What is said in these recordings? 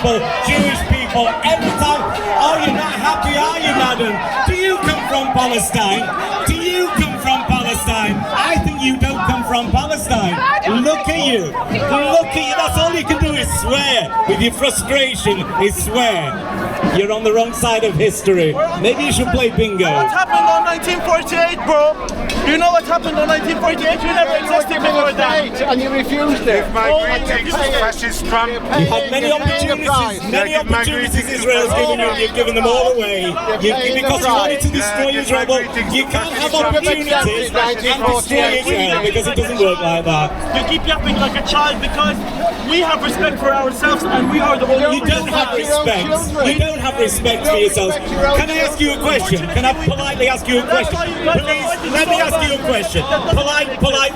people, Jewish people, every time. Oh, you're not happy, are you, madam? Do you come from Palestine? Do you come from Palestine? I think you don't come from Palestine. Look at you. Look at you. That's all you can do is swear. With your frustration, is swear. You're on the wrong side of history. Maybe you should play bingo. What happened on 1948, bro? You know what happened on 1948? You never existed before that. And you refused it. You had many opportunities Israel's given you, you've given them all away. Because you wanted to destroy Israel, but you can't have opportunities and destroy Israel, because it doesn't work like that. You keep yapping like a child because we have respect for ourselves and we are the only. You don't have respect. You don't have respect for yourselves. Can I ask you a question? Can I politely ask you a question? Please, let me ask you a question.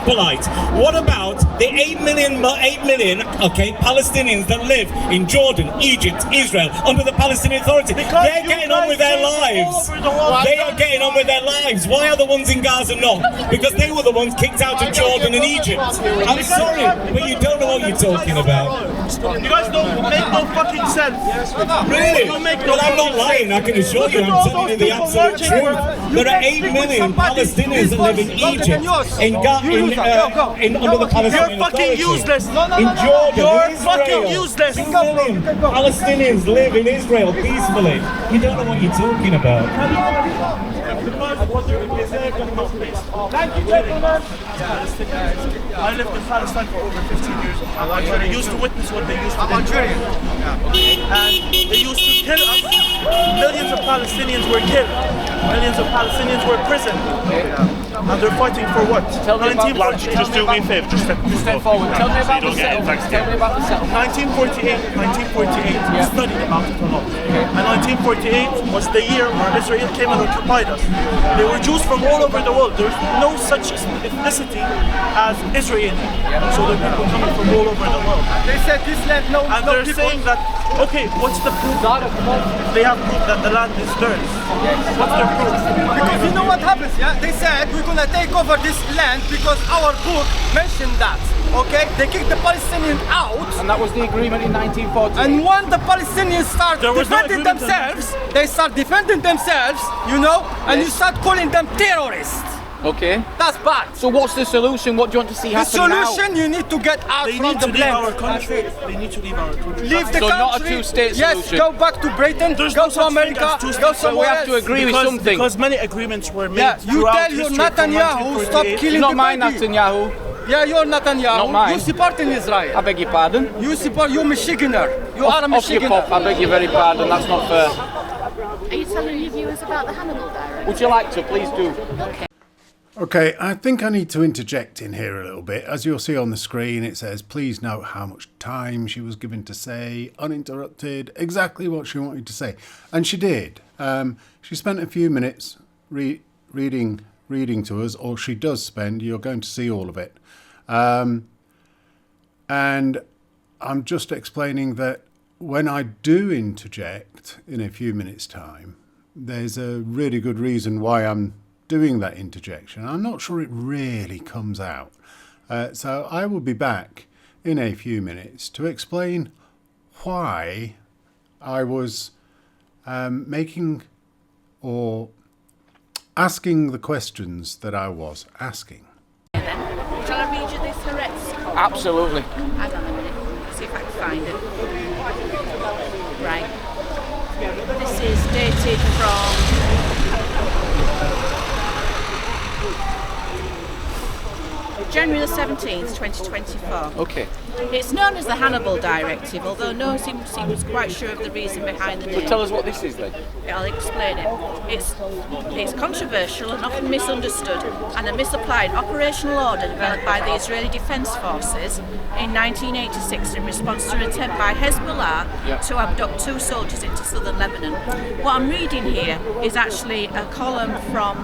Polite. What about the 8 million, Palestinians that live in Jordan, Egypt, Israel, under the Palestinian Authority? They're getting on with their lives. They are getting on with their lives. Why are the ones in Gaza not? Because they were the ones kicked out of Jordan and Egypt. I'm sorry, but you don't know what you're talking about. You guys don't make no fucking sense. Really? Well, I'm not lying, I can assure you, I'm telling you the absolute truth. There are 8 million Palestinians that live in Egypt, under the Palestinian You're fucking useless. In Jordan, You're in fucking Israel. useless. 6 million Palestinians live in Israel peacefully. You don't know what you're talking about. Thank you, gentlemen. I lived in Palestine for over 15 years. I used to witness what they used to do. Algerian. And they used to kill us. Millions of Palestinians were killed. Millions of Palestinians were imprisoned. And they're fighting for what? Tell me about just do me a favor, just step forward. Tell me about the settlement. Tell me about the settlement. 1948, we studied about it a lot. And 1948 was the year where Israel came and occupied us. There were Jews from all over the world. There's no such ethnicity as Israeli. So there are people coming from all over the world. They said this land no And they're saying that, okay, what's the proof? They have proof that the land is theirs. What's their proof? Because you know what happens, yeah? They said we're gonna take over this land because our book mentioned that. Okay? They kicked the Palestinians out. And that was the agreement in 1940. And when the Palestinians start defending themselves, they start defending themselves, you know, and you start calling them terrorists. Okay. That's bad. So what's the solution? What do you want to see happen now? The solution, you need to get out from the leave our country. They need to leave our country. Leave the so country. Not a two-state solution. Yes, go back to Britain, go to America, go somewhere So we have to agree with something. Because many agreements were made. Yeah, you tell your Netanyahu, stop killing not the my baby. Netanyahu. Yeah, you're Netanyahu. Not mine. You support in Israel. I beg your pardon. You support, you're Michiganer. You are a Off your Michiganer. pop, I beg your very pardon, that's not fair. Are you telling your viewers about the Hannibal Diary? Would you like to? Please do. Okay. Okay, I think I need to interject in here a little bit. As you'll see on the screen, it says, please note how much time she was given to say, uninterrupted, exactly what she wanted to say. And she did. She spent a few minutes reading to us, or she does spend, you're going to see all of it. And I'm just explaining that when I do interject in a few minutes' time, there's a really good reason why I'm doing that interjection. I'm not sure it really comes out. So I will be back in a few minutes to explain why I was making or asking the questions that I was asking. Shall I read you this Haaretz column? Absolutely. Hang on a minute, see if I can find it. Right. This is dated from January the 17th, 2024. Okay. It's known as the Hannibal Directive, although no one seems quite sure of the reason behind the name. Well, tell us what this is then. I'll explain it. It's controversial and often misunderstood, and a misapplied operational order developed by the Israeli Defense Forces in 1986 in response to an attempt by Hezbollah to abduct 2 soldiers into southern Lebanon. What I'm reading here is actually a column from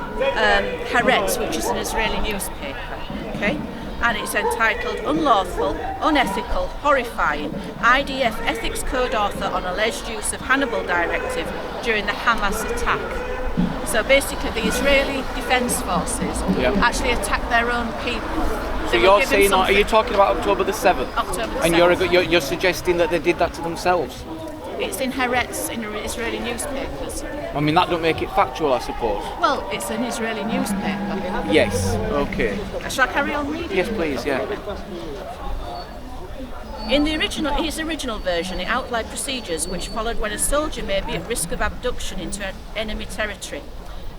Haaretz, which is an Israeli newspaper. Okay? And it's entitled Unlawful, Unethical, Horrifying, IDF Ethics Code Author on Alleged Use of Hannibal Directive During the Hamas Attack. So basically the Israeli Defense Forces actually attacked their own people. So you're saying, are you talking about October the 7th? October the 7th. And you're suggesting that they did that to themselves? It's in Haaretz in Israeli newspapers. I mean, that don't make it factual, I suppose. Well, it's an Israeli newspaper. Yes. Okay. Shall I carry on reading? Yes, please. Yeah. In his original version, it outlined procedures which followed when a soldier may be at risk of abduction into enemy territory.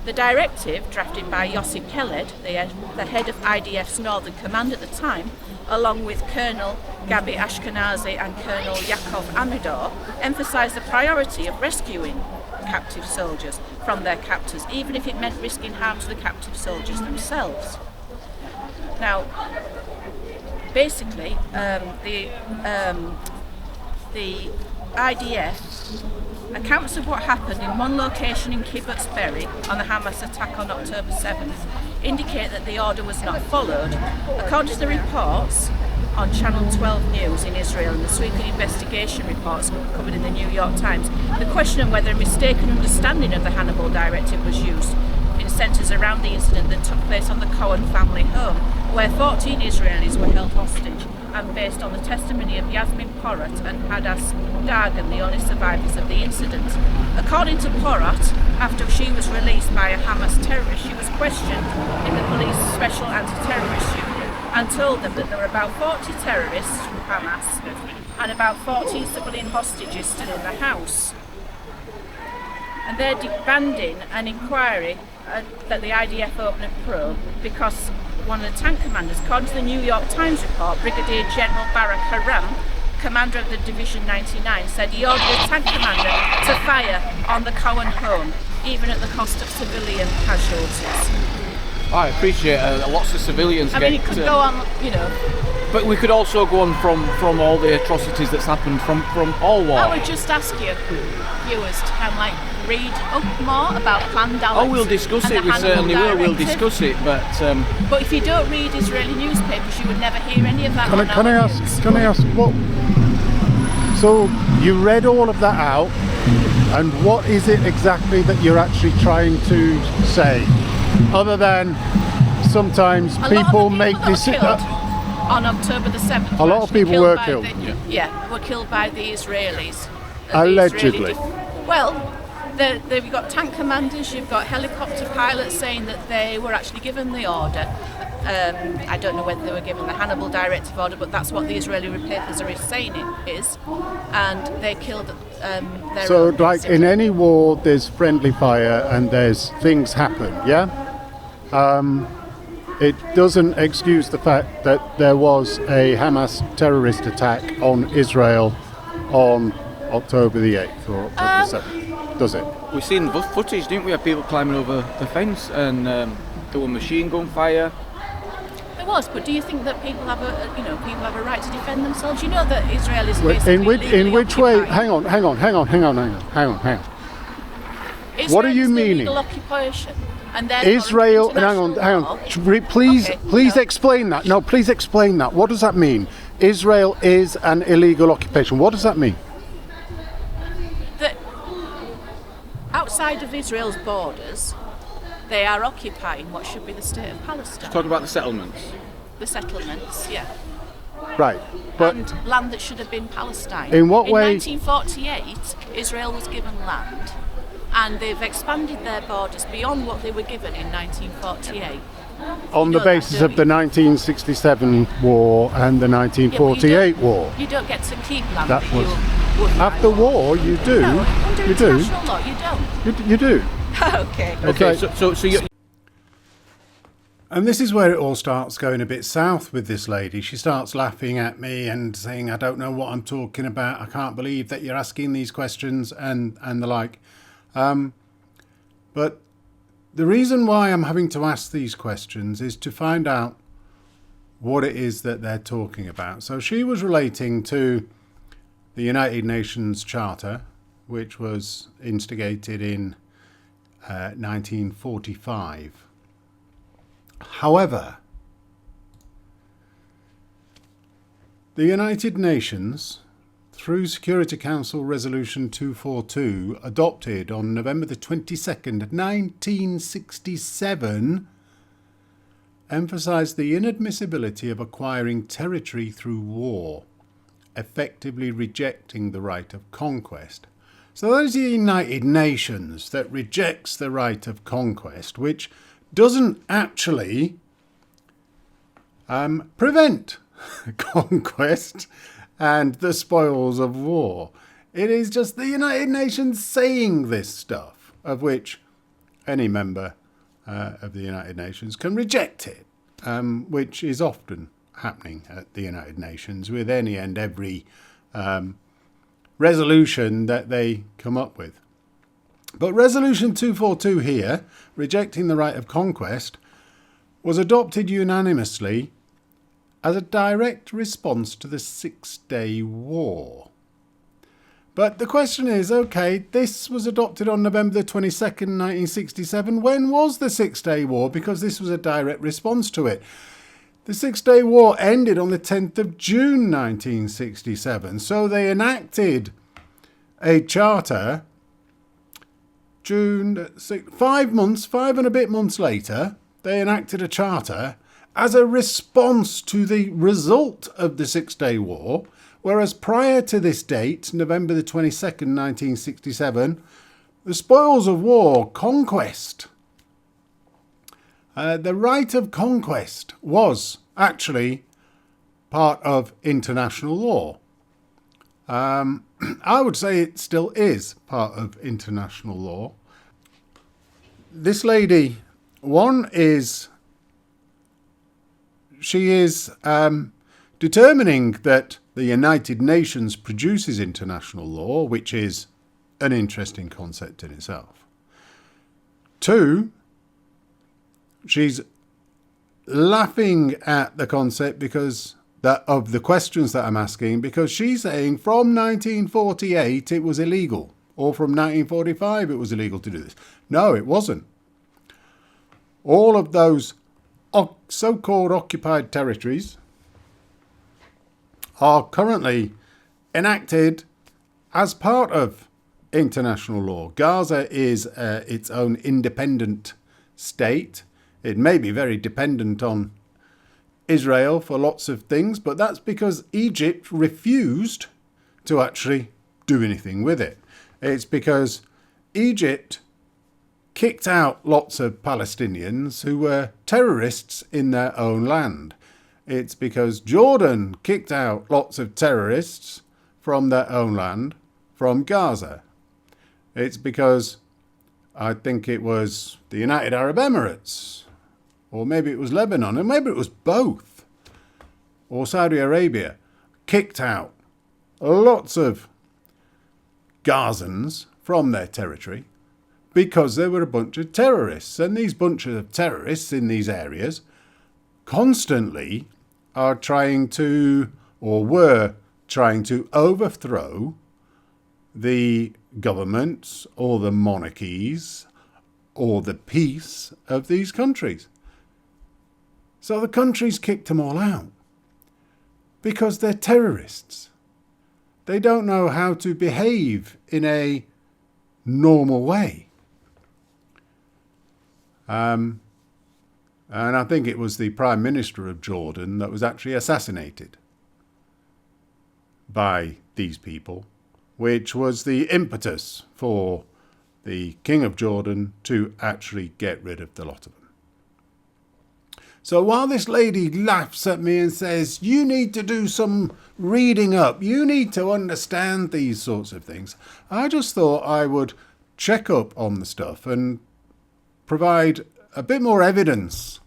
The directive, drafted by Yossi Peled, the head of IDF's Northern Command at the time, along with Colonel Gabi Ashkenazi and Colonel Yaakov Amidor, emphasised the priority of rescuing captive soldiers from their captors, even if it meant risking harm to the captive soldiers themselves. Now, basically, the IDF accounts of what happened in one location in Kibbutz Be'eri on the Hamas attack on October 7th indicate that the order was not followed. According to the reports on Channel 12 News in Israel and the sweeping investigation reports covered in the New York Times, the question of whether a mistaken understanding of the Hannibal Directive was used centres around the incident that took place on the Cohen family home, where 14 Israelis were held hostage, and based on the testimony of Yasmin Porat and Hadass Dagan, the only survivors of the incident. According to Porat, after she was released by a Hamas terrorist, she was questioned in the police special anti-terrorist unit and told them that there were about 40 terrorists from Hamas and about 40 civilian hostages still in the house. And they're demanding an inquiry that the IDF open a probe because one of the tank commanders, according to the New York Times report, Brigadier General Barak Haram, commander of the Division 99, said he ordered a tank commander to fire on the Cohen home, even at the cost of civilian casualties. I appreciate lots of civilians. I mean, it could go on, you know. But we could also go on from all the atrocities that's happened from all war. I would just ask you, viewers, to kind of read up more about Plan Dalet. Oh, we'll discuss it. We certainly will. We'll discuss it. But if you don't read Israeli newspapers, you would never hear any of that. Can I ask what? So you read all of that out, and what is it exactly that you're actually trying to say, other than sometimes people make this? On October the 7th. A lot of people were killed. Were killed by the Israelis. Allegedly. You've got tank commanders, you've got helicopter pilots saying that they were actually given the order. I don't know whether they were given the Hannibal Directive order, but that's what the Israeli papers are saying it is. And they killed their So, own, like in any war, there's friendly fire and there's things happen, yeah? It doesn't excuse the fact that there was a Hamas terrorist attack on Israel on October the 8th or October the 7th, does it? We've seen footage, didn't we, of people climbing over the fence and there were machine gun fire. There was, but do you think that people have a right to defend themselves? You know that Israel is basically in which way? Hang on. What are you meaning? Illegal occupation. And Israel, hang on. Please explain that. No, please explain that. What does that mean? Israel is an illegal occupation. What does that mean? That outside of Israel's borders, they are occupying what should be the state of Palestine. Talk about the settlements. The settlements, yeah. Right, but and land that should have been Palestine. In what way? In 1948, Israel was given land. And they've expanded their borders beyond what they were given in 1948. On the basis of the 1967 war and the 1948 war. You don't get to keep land that was you would after war. You do. No, under you international do. law, you don't. You do. Okay. So you. And this is where it all starts going a bit south with this lady. She starts laughing at me and saying, "I don't know what I'm talking about. I can't believe that you're asking these questions," and the like. But the reason why I'm having to ask these questions is to find out what it is that they're talking about. So she was relating to the United Nations Charter, which was instigated in 1945. However, the United Nations, through Security Council Resolution 242, adopted on November the 22nd, 1967, emphasised the inadmissibility of acquiring territory through war, effectively rejecting the right of conquest. So that is the United Nations that rejects the right of conquest, which doesn't actually prevent conquest and the spoils of war. It is just the United Nations saying this stuff, of which any member of the United Nations can reject it, which is often happening at the United Nations with any and every resolution that they come up with. But Resolution 242 here, rejecting the right of conquest, was adopted unanimously as a direct response to the Six-Day War. But the question is, okay, this was adopted on November the 22nd, 1967. When was the Six-Day War? Because this was a direct response to it. The Six-Day War ended on the 10th of June 1967. So they enacted a charter June 6, 5 months, 5 and a bit months later. They enacted a charter as a response to the result of the Six-Day War, whereas prior to this date, November the 22nd, 1967, the spoils of war, conquest, the right of conquest was actually part of international law. I would say it still is part of international law. This lady, she is determining that the United Nations produces international law, which is an interesting concept in itself. 2, she's laughing at the concept because of the questions that I'm asking, because she's saying from 1948 it was illegal, or from 1945 it was illegal to do this. No, it wasn't. All of those so-called occupied territories are currently enacted as part of international law. Gaza is its own independent state. It may be very dependent on Israel for lots of things, but that's because Egypt refused to actually do anything with it. It's because Egypt kicked out lots of Palestinians who were terrorists in their own land. It's because Jordan kicked out lots of terrorists from their own land, from Gaza. It's because I think it was the United Arab Emirates, or maybe it was Lebanon, and maybe it was both, or Saudi Arabia, kicked out lots of Gazans from their territory because there were a bunch of terrorists. And these bunches of terrorists in these areas constantly are trying to, or were trying to, overthrow the governments or the monarchies or the peace of these countries. So the countries kicked them all out because they're terrorists. They don't know how to behave in a normal way. And I think it was the Prime Minister of Jordan that was actually assassinated by these people, which was the impetus for the King of Jordan to actually get rid of the lot of them. So while this lady laughs at me and says, you need to do some reading up, you need to understand these sorts of things, I just thought I would check up on the stuff and provide a bit more evidence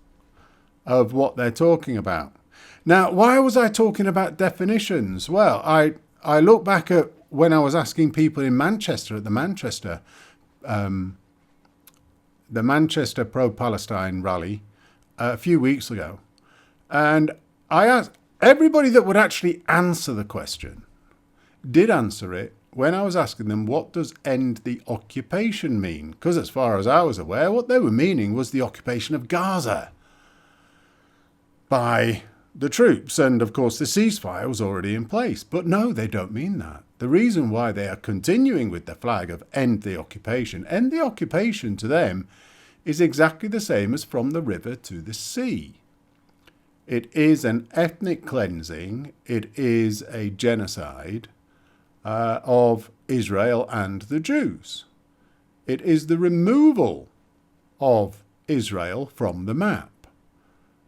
of what they're talking about. Now, why was I talking about definitions? Well, I look back at when I was asking people in Manchester at the Manchester Pro-Palestine rally a few weeks ago, and I asked everybody that would actually answer the question, did answer it when I was asking them, what does end the occupation mean? Because as far as I was aware, what they were meaning was the occupation of Gaza by the troops. And of course, the ceasefire was already in place. But no, they don't mean that. The reason why they are continuing with the flag of end the occupation to them is exactly the same as from the river to the sea. It is an ethnic cleansing. It is a genocide of Israel and the Jews. It is the removal of Israel from the map.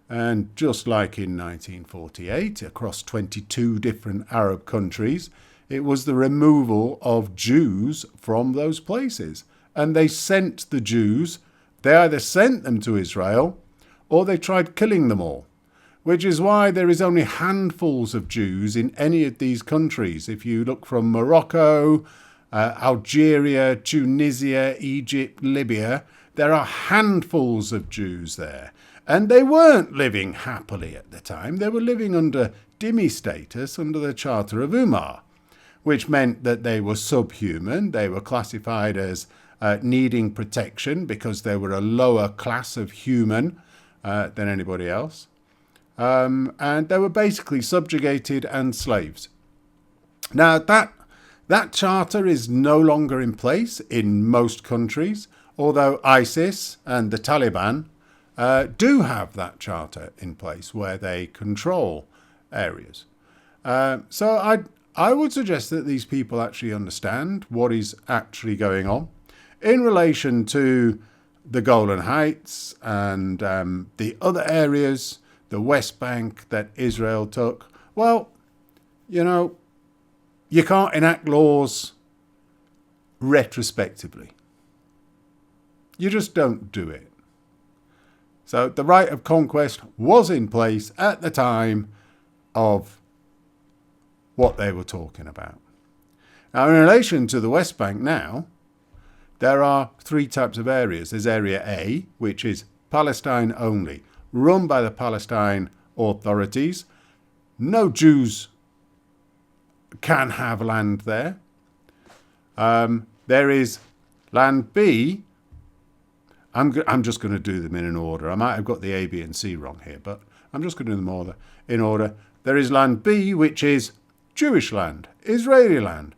And just like in 1948, across 22 different Arab countries, it was the removal of Jews from those places. And they sent the Jews, they either sent them to Israel or they tried killing them all, which is why there is only handfuls of Jews in any of these countries. If you look from Morocco, Algeria, Tunisia, Egypt, Libya, there are handfuls of Jews there. And they weren't living happily at the time. They were living under dhimmi status under the Charter of Umar, which meant that they were subhuman. They were classified as needing protection because they were a lower class of human than anybody else. And they were basically subjugated and slaves. Now, that charter is no longer in place in most countries, although ISIS and the Taliban do have that charter in place where they control areas. So I would suggest that these people actually understand what is actually going on in relation to the Golan Heights and the other areas, the West Bank that Israel took. Well, you know, you can't enact laws retrospectively. You just don't do it. So the right of conquest was in place at the time of what they were talking about. Now, in relation to the West Bank now, there are three types of areas. There's Area A, which is Palestine only, run by the Palestine authorities. No Jews can have land there. There is Land B. I'm just going to do them in an order. I might have got the A, B and C wrong here, but I'm just going to do them in order. There is Land B, which is Jewish land, Israeli land.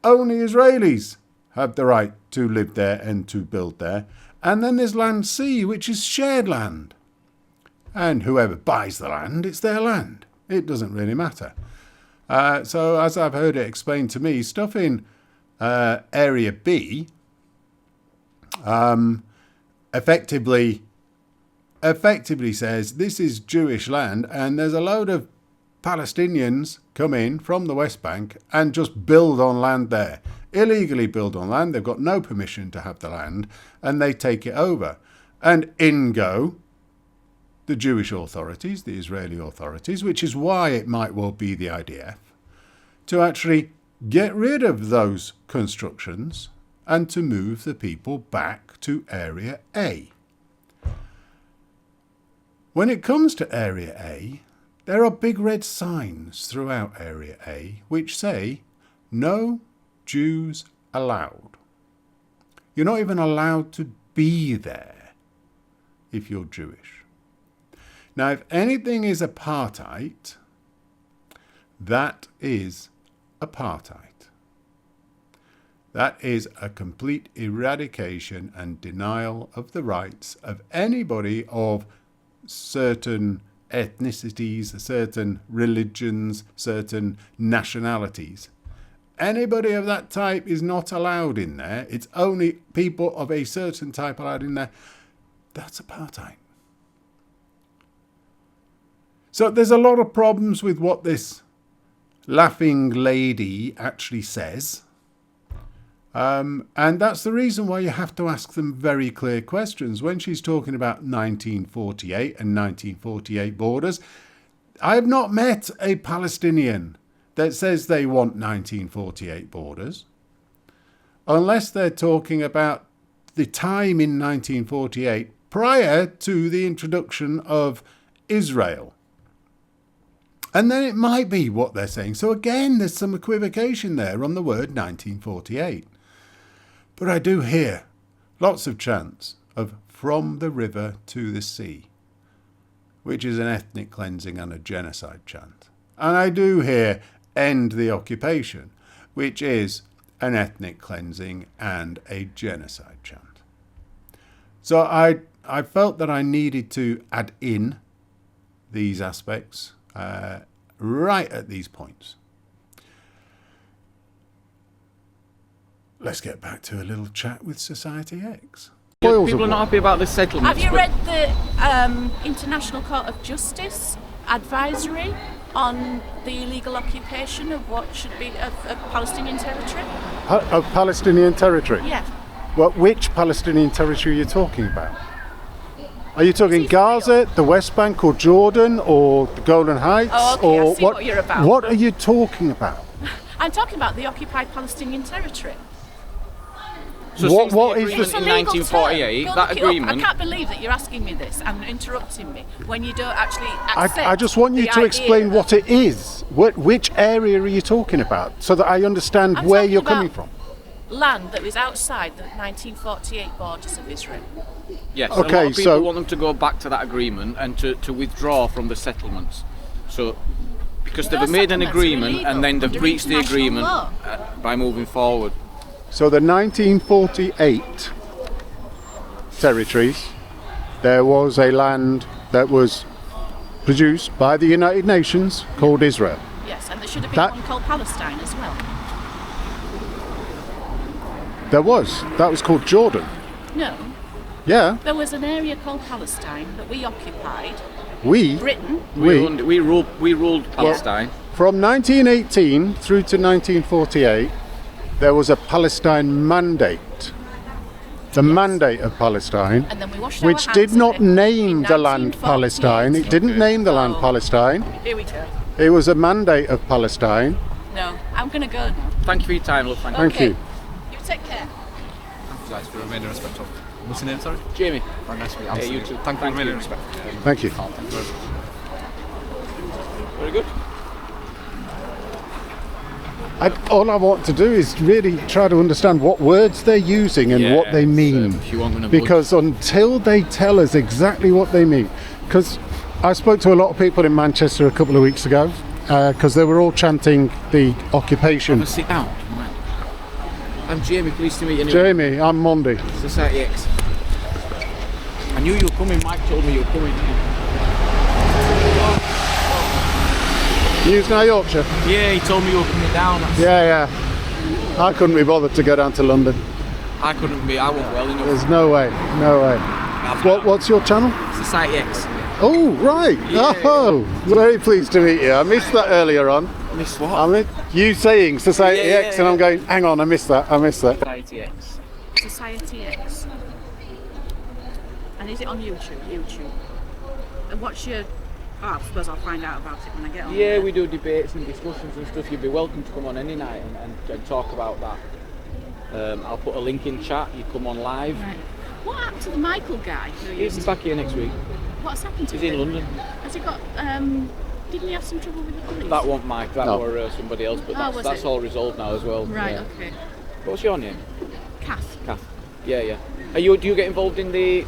Only Israelis have the right to live there and to build there. And then there's Land C, which is shared land. And whoever buys the land, it's their land. It doesn't really matter. So as I've heard it explained to me, stuff in Area B effectively says this is Jewish land and there's a load of Palestinians come in from the West Bank and just build on land there. Illegally build on land. They've got no permission to have the land and they take it over. And in go the Jewish authorities, the Israeli authorities, which is why it might well be the IDF, to actually get rid of those constructions and to move the people back to Area A. When it comes to Area A, there are big red signs throughout Area A which say, no Jews allowed. You're not even allowed to be there if you're Jewish. Now, if anything is apartheid, that is apartheid. That is a complete eradication and denial of the rights of anybody of certain ethnicities, certain religions, certain nationalities. Anybody of that type is not allowed in there. It's only people of a certain type allowed in there. That's apartheid. So there's a lot of problems with what this laughing lady actually says. And that's the reason why you have to ask them very clear questions. When she's talking about 1948 and 1948 borders, I have not met a Palestinian that says they want 1948 borders, unless they're talking about the time in 1948 prior to the introduction of Israel. And then it might be what they're saying. So again, there's some equivocation there on the word 1948. But I do hear lots of chants of from the river to the sea, which is an ethnic cleansing and a genocide chant. And I do hear end the occupation, which is an ethnic cleansing and a genocide chant. So I felt that I needed to add in these aspects right at these points. let's get back to a little chat with Society X. People are not happy about the settlements. Have you read the International Court of Justice advisory on the illegal occupation of what should be of Palestinian territory? Of Palestinian territory? Yeah. Well, which Palestinian territory are you talking about? Are you talking Gaza, the West Bank, or Jordan, or the Golan Heights? Oh, okay, or I see what you're about. What are you talking about? I'm talking about the occupied Palestinian territory. So what is this the in 1948? That agreement. I can't believe that you're asking me this and interrupting me when you don't actually accept. I just want you to explain what it is. Which area are you talking about, so that I understand where you're coming from? Land that was outside the 1948 borders of Israel. Yes. Okay, a lot of people so want them to go back to that agreement and to withdraw from the settlements. So because they've made an agreement and then they've breached the agreement by moving forward. So the 1948 territories, there was a land that was produced by the United Nations called Israel. Yes, and there should have been one called Palestine as well. There was. That was called Jordan. No. Yeah. There was an area called Palestine that we occupied. We? Britain. We ruled Palestine. From 1918 through to 1948, there was a Palestine mandate. The mandate of Palestine, And then we washed which our did hands not of it name in the land 1948. Palestine. It didn't name the land Palestine. Here we go. It was a mandate of Palestine. No, I'm going to go now. Thank you for your time, love. Thank Thank you. You take care. Nice to remain respectful. What's your name, sorry? Jamie. Oh, nice to meet you. Yeah, you too. Thank you for remaining respectful. Thank you. Very good. All I want to do is really try to understand what words they're using and what they mean. Because until they tell us exactly what they mean, because I spoke to a lot of people in Manchester a couple of weeks ago, because they were all chanting the occupation. Sit down. I'm Jamie, pleased to meet you. Jamie, I'm Monday. Society X. I knew you were coming, Mike told me you were coming. News Now Yorkshire? Yeah, he told me you were coming down. Yeah. I couldn't be bothered to go down to London. I couldn't be, I wasn't well enough. There's no way. What's your channel? Society X. Oh, right. Yeah. Oh, very pleased to meet you. I missed that earlier on. Missed what? I mean, you saying Society X and I'm going, hang on, I missed that. Society X. Society X. And is it on YouTube? YouTube. And what's your... Oh, I suppose I'll find out about it when I get on. Yeah, we do debates and discussions and stuff. You'd be welcome to come on any night and talk about that. I'll put a link in chat. You come on live. Right. What happened to the Michael guy? He's back here next week. What's happened to him? He's in London. Has he got... didn't he have some trouble with the police? That wasn't Mike, that were somebody else, but that's all resolved now as well. Right, yeah. okay. What's your name? Kath. Kath. Yeah. Do you get involved in the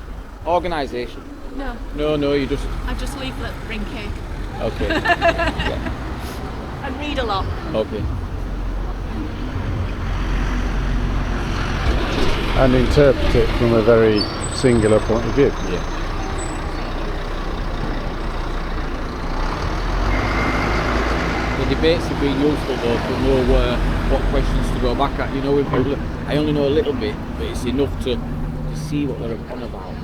organisation? No. No, you just... I just leaflet, bring cake. Okay. I read a lot. Okay. And interpret it from a very singular point of view. Yeah. The debates have been useful though to know what questions to go back at. You know, I only know a little bit, but it's enough to see what they're on about.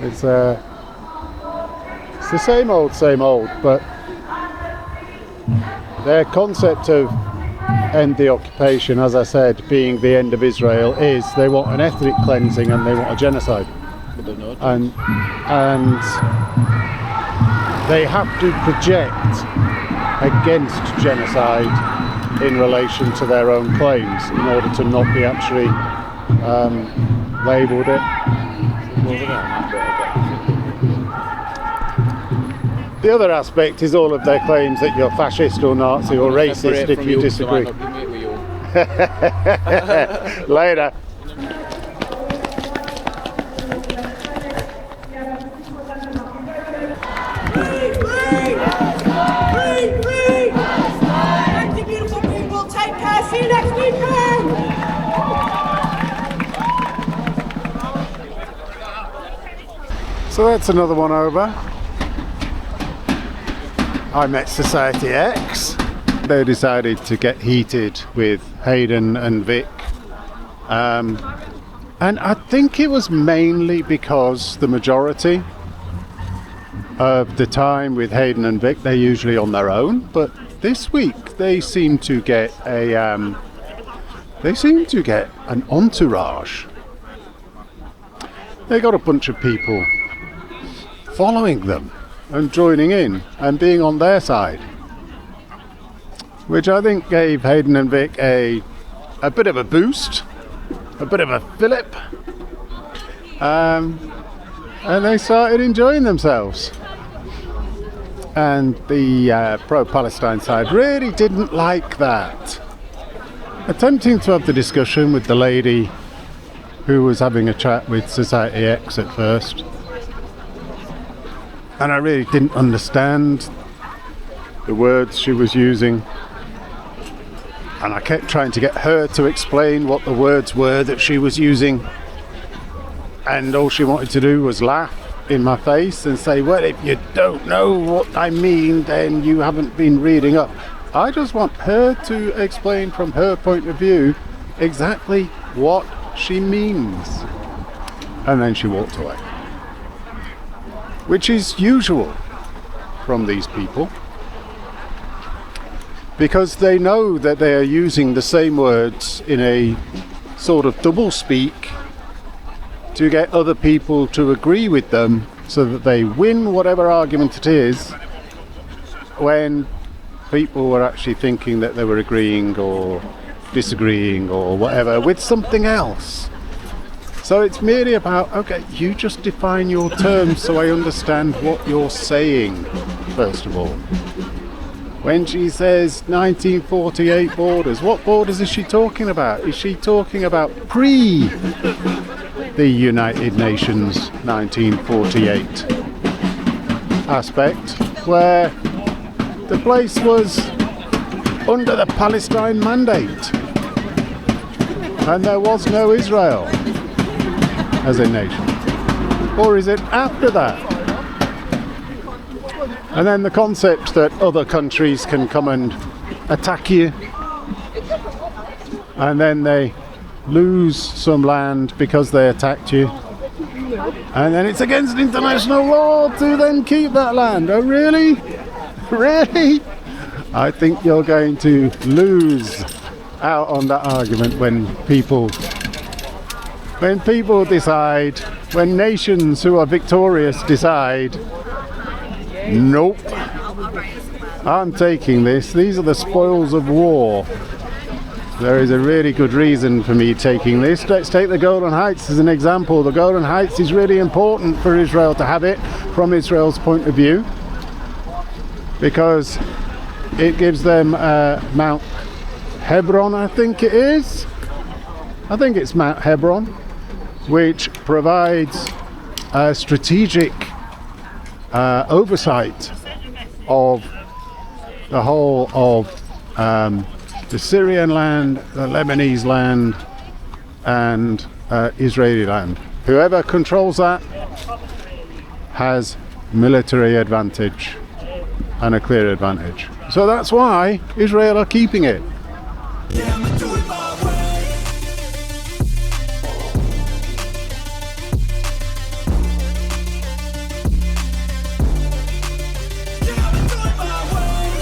It's the same old, but their concept of end the occupation, as I said, being the end of Israel, is they want an ethnic cleansing and they want a genocide. And they have to project against genocide in relation to their own claims in order to not be actually labelled it. The other aspect is all of their claims that you're fascist or Nazi or racist if you disagree. Later. Thank you, beautiful people. Take care. See you next weekend. So that's another one over. I met Society X. they decided to get heated with Hayden and Vic. And I think it was mainly because the majority of the time with Hayden and Vic, they're usually on their own, but this week they seem to get an entourage. They got a bunch of people following them and joining in and being on their side, which I think gave Hayden and Vic a bit of a boost, a bit of a fillip, and they started enjoying themselves. And the pro-Palestine side really didn't like that. Attempting to have the discussion with the lady who was having a chat with Society X at first, and I really didn't understand the words she was using, and I kept trying to get her to explain what the words were that she was using, and all she wanted to do was laugh in my face and say, well, if you don't know what I mean, then you haven't been reading up. I just want her to explain from her point of view exactly what she means. And then she walked away, which is usual from these people, because they know that they are using the same words in a sort of double speak to get other people to agree with them so that they win whatever argument it is, when people were actually thinking that they were agreeing or disagreeing or whatever with something else. So it's merely about, okay, you just define your terms so I understand what you're saying, first of all. When she says 1948 borders, what borders is she talking about? Is she talking about pre the United Nations 1948 aspect, where the place was under the Palestine mandate and there was no Israel as a nation? Or is it after that? And then the concept that other countries can come and attack you, and then they lose some land because they attacked you, and then it's against international law to then keep that land. Oh really? Really? I think you're going to lose out on that argument when people decide, when nations who are victorious decide, nope, I'm taking this, these are the spoils of war. There is a really good reason for me taking this. Let's take the Golan Heights as an example. The Golan Heights is really important for Israel to have it from Israel's point of view, because it gives them Mount Hebron, I think it is. I think it's Mount Hebron, which provides a strategic oversight of the whole of the Syrian land, the Lebanese land, and Israeli land. Whoever controls that has military advantage and a clear advantage. So that's why Israel are keeping it.